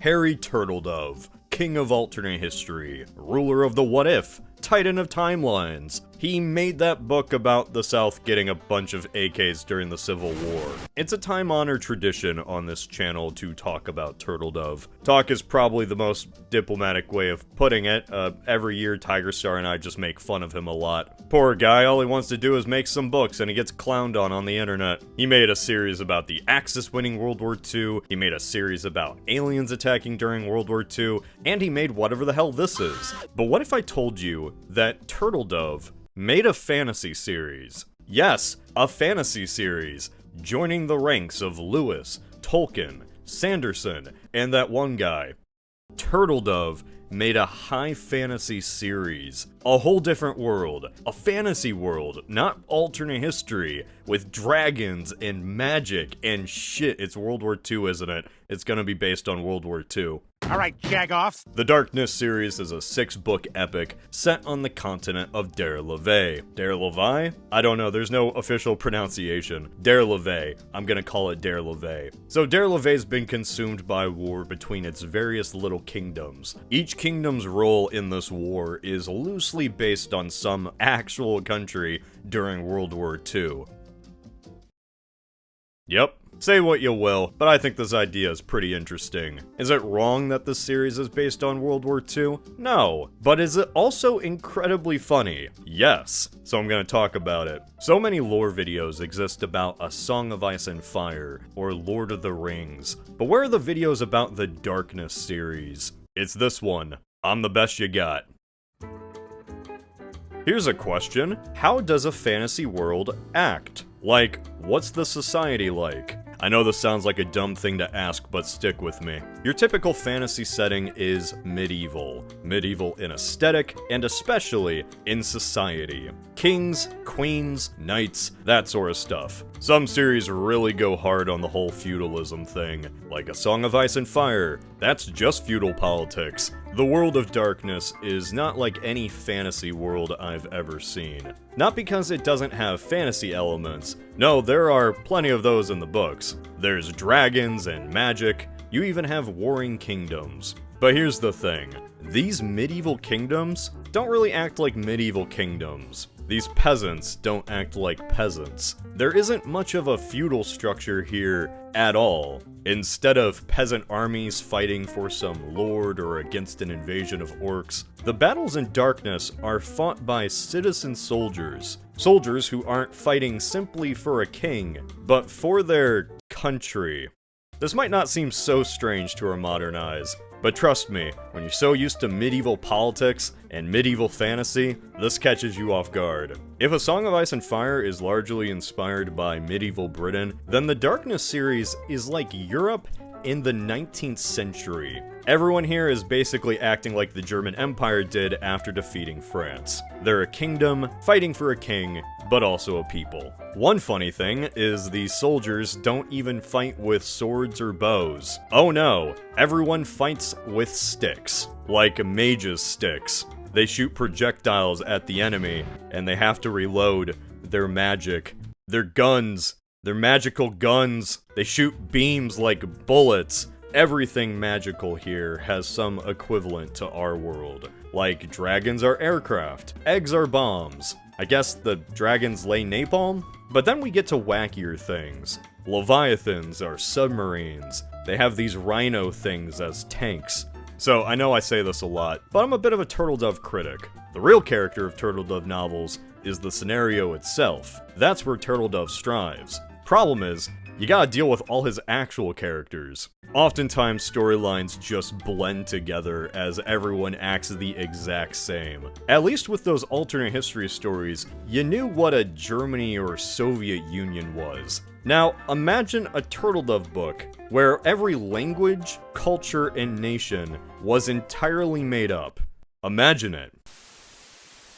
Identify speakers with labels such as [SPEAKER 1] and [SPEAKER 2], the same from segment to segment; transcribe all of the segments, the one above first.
[SPEAKER 1] Harry Turtledove, king of alternate history, ruler of the what if, titan of timelines. He made that book about the South getting a bunch of AKs during the Civil War. It's a time-honored tradition on this channel to talk about Turtledove. Talk is probably the most diplomatic way of putting it. Every year Tigerstar and I just make fun of him a lot. Poor guy, all he wants to do is make some books and he gets clowned on the internet. He made a series about the Axis winning World War II, he made a series about aliens attacking during World War II, and he made whatever the hell this is. But what if I told you that Turtledove made a fantasy series? Yes, a fantasy series, joining the ranks of Lewis, Tolkien, Sanderson, and that one guy. Turtledove made a high fantasy series. A whole different world. A fantasy world, not alternate history, with dragons and magic and shit. It's World War II, isn't it? It's gonna be based on World War II.
[SPEAKER 2] Alright, jagoffs.
[SPEAKER 1] The Darkness series is a 6-book epic set on the continent of Turtledove. Turtledove? I don't know, there's no official pronunciation. Turtledove. I'm gonna call it Turtledove. So Turtledove's been consumed by war between its various little kingdoms. Each kingdom's role in this war is loosely based on some actual country during World War II. Yep. Say what you will, but I think this idea is pretty interesting. Is it wrong that this series is based on World War II? No. But is it also incredibly funny? Yes. So I'm gonna talk about it. So many lore videos exist about A Song of Ice and Fire, or Lord of the Rings. But where are the videos about the Darkness series? It's this one. I'm the best you got. Here's a question. How does a fantasy world act? Like, what's the society like? I know this sounds like a dumb thing to ask, but stick with me. Your typical fantasy setting is medieval. Medieval in aesthetic, and especially in society. Kings, queens, knights, that sort of stuff. Some series really go hard on the whole feudalism thing, like A Song of Ice and Fire. That's just feudal politics. The world of Darkness is not like any fantasy world I've ever seen. Not because it doesn't have fantasy elements. No, there are plenty of those in the books. There's dragons and magic. You even have warring kingdoms. But here's the thing. These medieval kingdoms don't really act like medieval kingdoms. These peasants don't act like peasants. There isn't much of a feudal structure here at all. Instead of peasant armies fighting for some lord or against an invasion of orcs, the battles in Darkness are fought by citizen soldiers. Soldiers who aren't fighting simply for a king, but for their country. This might not seem so strange to our modern eyes, but trust me, when you're so used to medieval politics and medieval fantasy, this catches you off guard. If A Song of Ice and Fire is largely inspired by medieval Britain, then the Darkness series is like Europe in the 19th century. Everyone here is basically acting like the German Empire did after defeating France. They're a kingdom, fighting for a king, but also a people. One funny thing is these soldiers don't even fight with swords or bows. Oh no, everyone fights with sticks. Like mages' sticks. They shoot projectiles at the enemy, and they have to reload their magic. Their guns, their magical guns, they shoot beams like bullets. Everything magical here has some equivalent to our world. Like, dragons are aircraft, eggs are bombs. I guess the dragons lay napalm? But then we get to wackier things. Leviathans are submarines. They have these rhino things as tanks. So, I know I say this a lot, but I'm a bit of a Turtledove critic. The real character of Turtledove novels is the scenario itself. That's where Turtledove strives. Problem is, you gotta deal with all his actual characters. Oftentimes, storylines just blend together as everyone acts the exact same. At least with those alternate history stories, you knew what a Germany or Soviet Union was. Now, imagine a Turtledove book where every language, culture, and nation was entirely made up. Imagine it.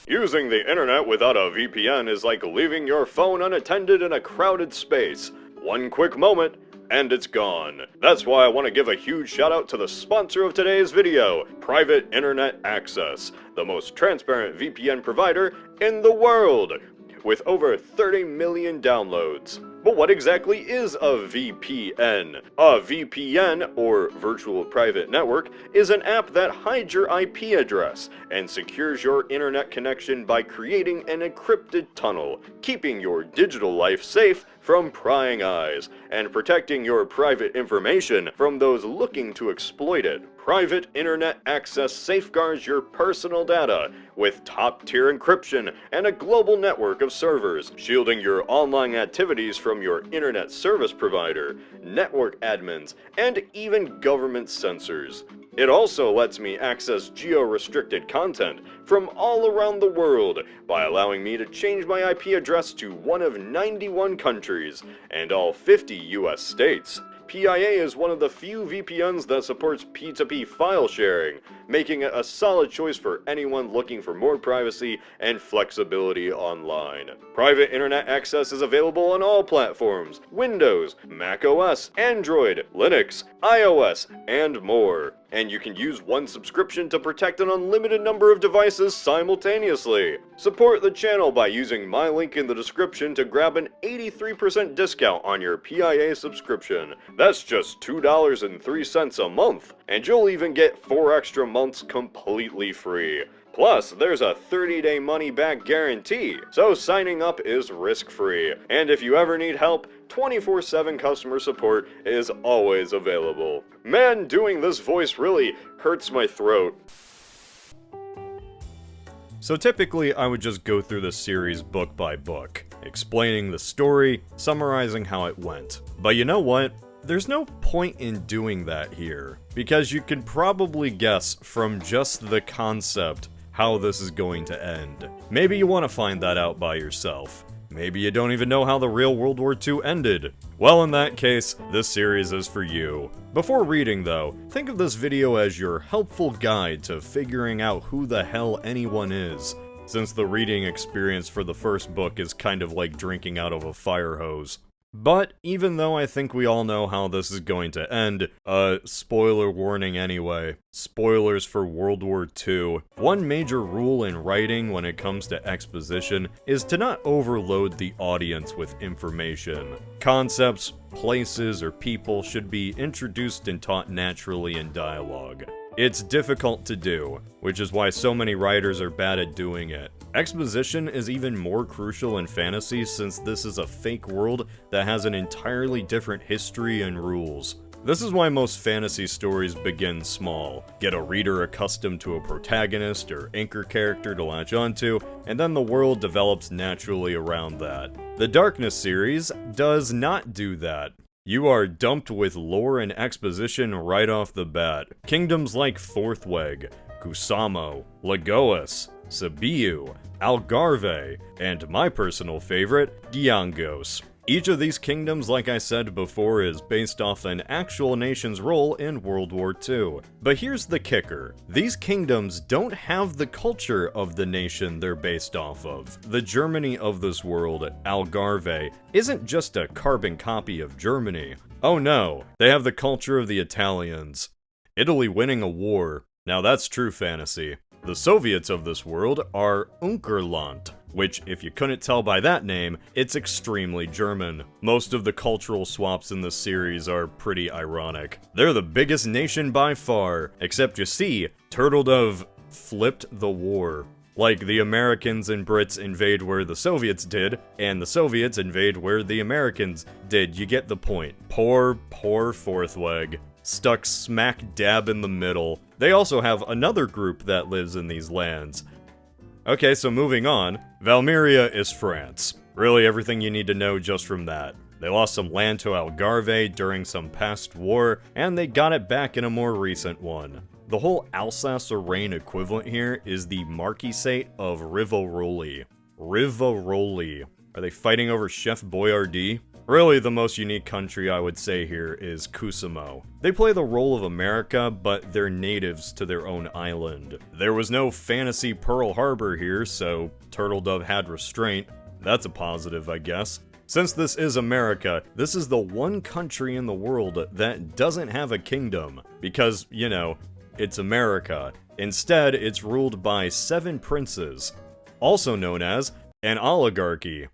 [SPEAKER 1] Using the internet without a VPN is like leaving your phone unattended in a crowded space. One quick moment, and it's gone. That's why I want to give a huge shout out to the sponsor of today's video, Private Internet Access, the most transparent VPN provider in the world, with over 30 million downloads. But what exactly is a VPN? A VPN, or Virtual Private Network, is an app that hides your IP address and secures your internet connection by creating an encrypted tunnel, keeping your digital life safe from prying eyes, and protecting your private information from those looking to exploit it. Private internet access safeguards your personal data with top-tier encryption and a global network of servers, shielding your online activities from your internet service provider, network admins, and even government censors. It also lets me access geo-restricted content from all around the world by allowing me to change my IP address to one of 91 countries and all 50 US states. PIA is one of the few VPNs that supports P2P file sharing, making it a solid choice for anyone looking for more privacy and flexibility online. Private internet access is available on all platforms: Windows, macOS, Android, Linux, iOS, and more. And you can use one subscription to protect an unlimited number of devices simultaneously. Support the channel by using my link in the description to grab an 83% discount on your PIA subscription. That's just $2.03 a month, and you'll even get 4 extra months completely free. Plus, there's a 30-day money-back guarantee, so signing up is risk-free. And if you ever need help, 24/7 customer support is always available. Man, doing this voice really hurts my throat. So typically, I would just go through the series book by book, explaining the story, summarizing how it went. But you know what? There's no point in doing that here, because you can probably guess from just the concept how this is going to end. Maybe you want to find that out by yourself. Maybe you don't even know how the real World War II ended. Well, in that case, this series is for you. Before reading though, think of this video as your helpful guide to figuring out who the hell anyone is, since the reading experience for the first book is kind of like drinking out of a fire hose. But even though I think we all know how this is going to end, spoiler warning anyway. Spoilers for World War II. One major rule in writing when it comes to exposition is to not overload the audience with information. Concepts, places, or people should be introduced and taught naturally in dialogue. It's difficult to do, which is why so many writers are bad at doing it. Exposition is even more crucial in fantasy since this is a fake world that has an entirely different history and rules. This is why most fantasy stories begin small, get a reader accustomed to a protagonist or anchor character to latch onto, and then the world develops naturally around that. The Darkness series does not do that. You are dumped with lore and exposition right off the bat. Kingdoms like Forthweg, Kusamo, Lagoas, Sibiu, Algarve, and my personal favorite, Gyangos. Each of these kingdoms, like I said before, is based off an actual nation's role in World War II. But here's the kicker. These kingdoms don't have the culture of the nation they're based off of. The Germany of this world, Algarve, isn't just a carbon copy of Germany. Oh no, they have the culture of the Italians. Italy winning a war. Now that's true fantasy. The Soviets of this world are Unkerland, which, if you couldn't tell by that name, it's extremely German. Most of the cultural swaps in this series are pretty ironic. They're the biggest nation by far, except you see, Turtledove flipped the war. Like the Americans and Brits invade where the Soviets did, and the Soviets invade where the Americans did. You get the point. Poor Forthweg. Stuck smack dab in the middle. They also have another group that lives in these lands. Okay, so moving on. Valmiria is France. Really everything you need to know just from that. They lost some land to Algarve during some past war, and they got it back in a more recent one. The whole Alsace-Lorraine equivalent here is the Marquisate of Rivaroli. Rivaroli. Are they fighting over Chef Boyardee? Really, the most unique country I would say here is Kusamo. They play the role of America, but they're natives to their own island. There was no fantasy Pearl Harbor here, so Turtledove had restraint. That's a positive, I guess. Since this is America, this is the one country in the world that doesn't have a kingdom. Because, you know, it's America. Instead, it's ruled by 7 princes, also known as an oligarchy.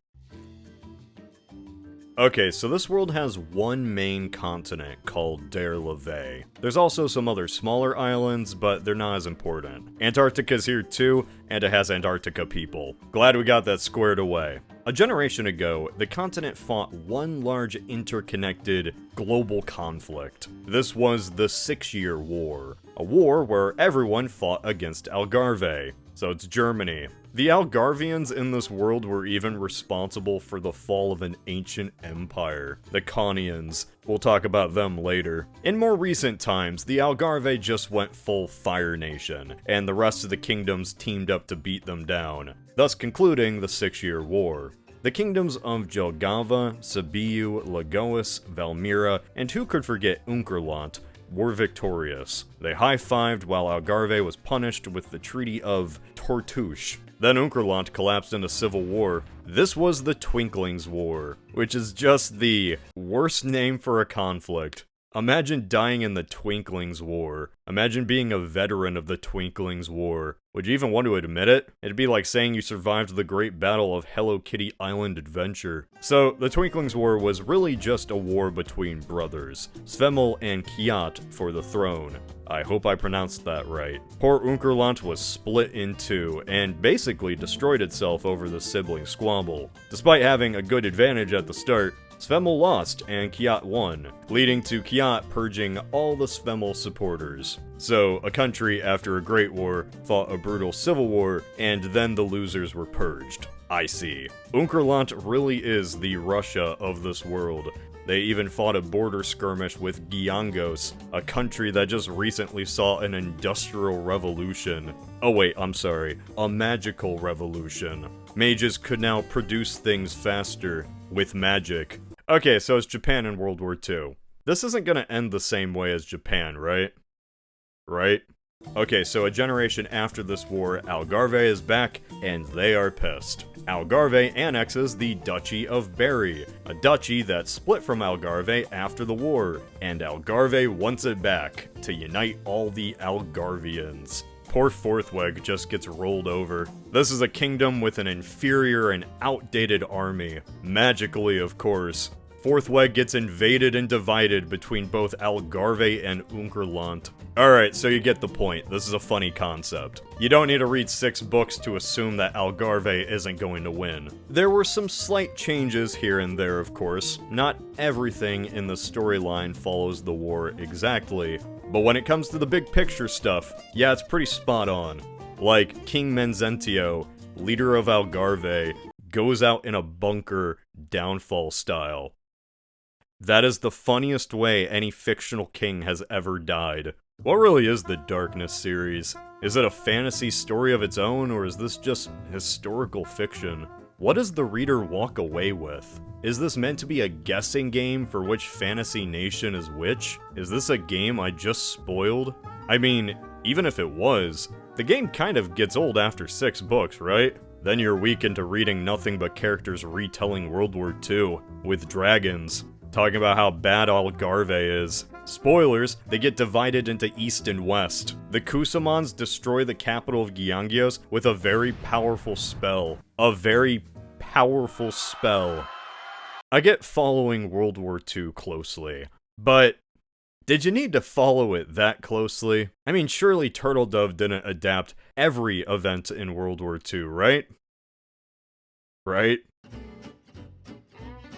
[SPEAKER 1] Okay, so this world has one main continent called Turtledove. There's also some other smaller islands, but they're not as important. Antarctica's here too, and it has Antarctica people. Glad we got that squared away. A generation ago, the continent fought one large interconnected global conflict. This was the 6-Year War, a war where everyone fought against Algarve. So it's Germany. The Algarvians in this world were even responsible for the fall of an ancient empire, the Conians. We'll talk about them later. In more recent times, the Algarve just went full Fire Nation, and the rest of the kingdoms teamed up to beat them down, thus concluding the 6-Year War. The kingdoms of Jelgava, Sibiu, Lagoas, Valmira, and who could forget Unkerland, were victorious. They high-fived while Algarve was punished with the Treaty of Tortuche. Then Unkerland collapsed into civil war. This was the Twinklings War, which is just the worst name for a conflict. Imagine dying in the Twinklings War. Imagine being a veteran of the Twinklings War. Would you even want to admit it? It'd be like saying you survived the Great Battle of Hello Kitty Island Adventure. So, the Twinklings War was really just a war between brothers, Svemel and Kiat, for the throne. I hope I pronounced that right. Poor Unkerland was split in two, and basically destroyed itself over the sibling squabble. Despite having a good advantage at the start, Svemel lost and Kiat won, leading to Kiat purging all the Svemel supporters. So, a country after a great war fought a brutal civil war, and then the losers were purged. I see. Unkerland really is the Russia of this world. They even fought a border skirmish with Giangos, a country that just recently saw an industrial revolution. Oh wait, I'm sorry, a magical revolution. Mages could now produce things faster, with magic. Okay, so it's Japan in World War II. This isn't gonna end the same way as Japan, right? Right? Okay, so a generation after this war, Algarve is back, and they are pissed. Algarve annexes the Duchy of Berry, a duchy that split from Algarve after the war, and Algarve wants it back, to unite all the Algarvians. Poor Forthweg just gets rolled over. This is a kingdom with an inferior and outdated army. Magically, of course. Forthweg gets invaded and divided between both Algarve and Unkerland. Alright, so you get the point. This is a funny concept. You don't need to read 6 books to assume that Algarve isn't going to win. There were some slight changes here and there, of course. Not everything in the storyline follows the war exactly. But when it comes to the big picture stuff, yeah, it's pretty spot on. Like, King Menzentio, leader of Algarve, goes out in a bunker, downfall style. That is the funniest way any fictional king has ever died. What really is the Darkness series? Is it a fantasy story of its own, or is this just historical fiction? What does the reader walk away with? Is this meant to be a guessing game for which fantasy nation is which? Is this a game I just spoiled? I mean, even if it was, the game kind of gets old after 6 books, right? Then you're weak into reading nothing but characters retelling World War II, with dragons, talking about how bad Algarve is. Spoilers, they get divided into East and West. The Kusamans destroy the capital of Giangios with a very powerful spell. A very powerful spell. I get following World War II closely, but did you need to follow it that closely? I mean, surely Turtledove didn't adapt every event in World War II, right? Right?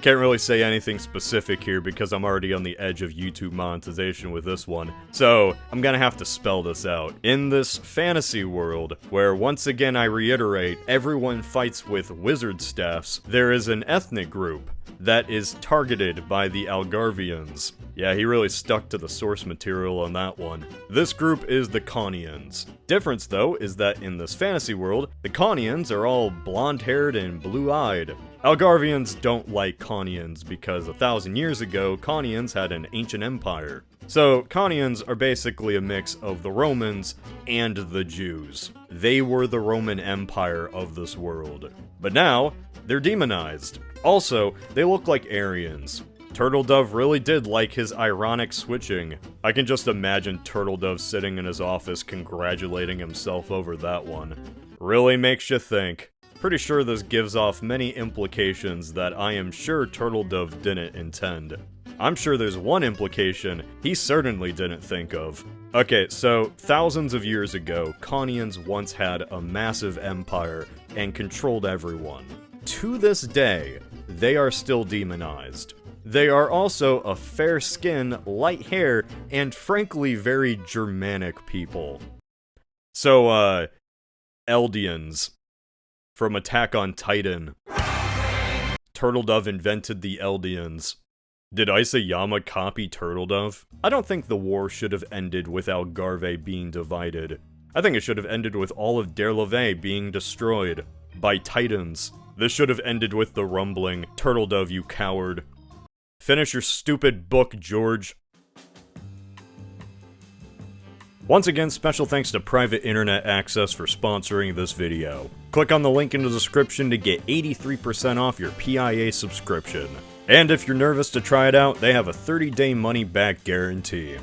[SPEAKER 1] Can't really say anything specific here because I'm already on the edge of YouTube monetization with this one, so I'm gonna have to spell this out. In this fantasy world, where once again I reiterate, everyone fights with wizard staffs, there is an ethnic group that is targeted by the Algarvians. Yeah, he really stuck to the source material on that one. This group is the Conians. Difference, though, is that in this fantasy world, the Conians are all blonde-haired and blue-eyed. Algarvians don't like Conians because 1,000 years ago, Conians had an ancient empire. So, Conians are basically a mix of the Romans and the Jews. They were the Roman Empire of this world. But now, they're demonized. Also, they look like Aryans. Turtledove really did like his ironic switching. I can just imagine Turtledove sitting in his office congratulating himself over that one. Really makes you think. Pretty sure this gives off many implications that I am sure Turtledove didn't intend. I'm sure there's one implication he certainly didn't think of. Okay, so thousands of years ago, Connians once had a massive empire and controlled everyone. To this day, they are still demonized. They are also a fair skin, light hair, and frankly very Germanic people. So, Eldians from Attack on Titan. Turtledove invented the Eldians. Did Isayama copy Turtledove? I don't think the war should have ended with Algarve being divided. I think it should have ended with all of Turtledove being destroyed by Titans. This should have ended with the rumbling, Turtledove, you coward. Finish your stupid book, George. Once again, special thanks to Private Internet Access for sponsoring this video. Click on the link in the description to get 83% off your PIA subscription. And if you're nervous to try it out, they have a 30-day money-back guarantee.